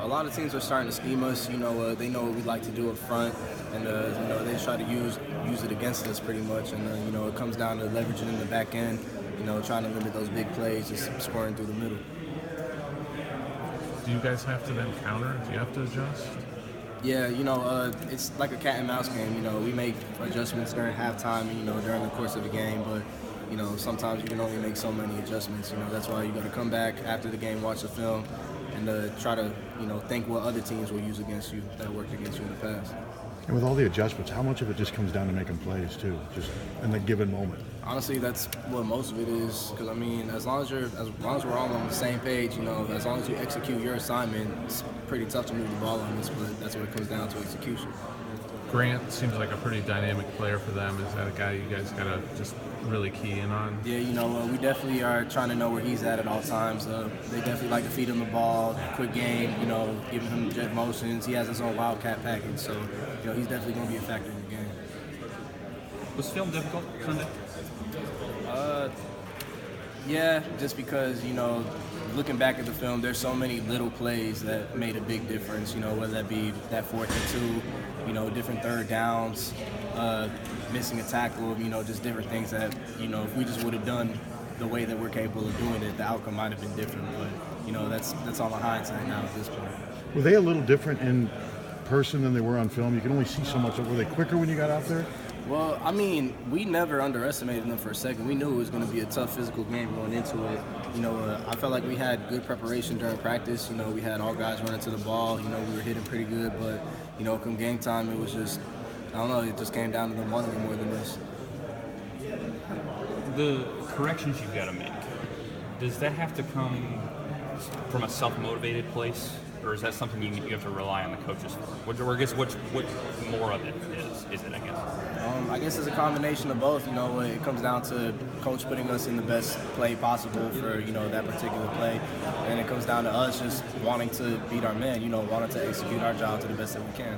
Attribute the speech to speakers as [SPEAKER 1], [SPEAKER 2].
[SPEAKER 1] A lot of teams are starting to scheme us. They know what we like to do up front, and they try to use it against us pretty much. And it comes down to leveraging in the back end. Trying to limit those big plays, just scoring through the middle.
[SPEAKER 2] Do you guys have to then counter? Do you have to adjust?
[SPEAKER 1] Yeah, it's like a cat and mouse game. We make adjustments during halftime, during the course of the game, but sometimes you can only make so many adjustments. That's why you got to come back after the game, watch the film, and try to, think what other teams will use against you that worked against you in the past.
[SPEAKER 3] And with all the adjustments, how much of it just comes down to making plays too, just in the given moment?
[SPEAKER 1] Honestly, that's what most of it is. Because as long as we're all on the same page, as long as you execute your assignment, it's pretty tough to move the ball on this. But that's what it comes down to, execution.
[SPEAKER 2] Grant seems like a pretty dynamic player for them. Is that a guy you guys gotta just really key in on?
[SPEAKER 1] Yeah, we definitely are trying to know where he's at all times. They definitely like to feed him the ball, quick game, giving him jet motions. He has his own wildcat package, so he's definitely going to be a factor in the game.
[SPEAKER 4] Was film difficult Sunday?
[SPEAKER 1] Yeah, just because, looking back at the film, there's so many little plays that made a big difference, whether that be that 4th and 2, different third downs, missing a tackle, just different things that, if we just would have done the way that we're capable of doing it, the outcome might have been different. But, that's all in hindsight now at this point.
[SPEAKER 3] Were they a little different in person than they were on film? You can only see so much. Were they quicker when you got out there?
[SPEAKER 1] Well, we never underestimated them for a second. We knew it was going to be a tough physical game going into it. I felt like we had good preparation during practice. We had all guys running to the ball. We were hitting pretty good. But, come game time, it was just, I don't know, it just came down to them wanting more than this.
[SPEAKER 4] The corrections you've got to make, does that have to come from a self-motivated place? Or is that something you have to rely on the coaches for? Or I guess what more of it is it, I guess?
[SPEAKER 1] I guess it's a combination of both. It comes down to coach putting us in the best play possible for, that particular play. And it comes down to us just wanting to beat our men, wanting to execute our job to the best that we can.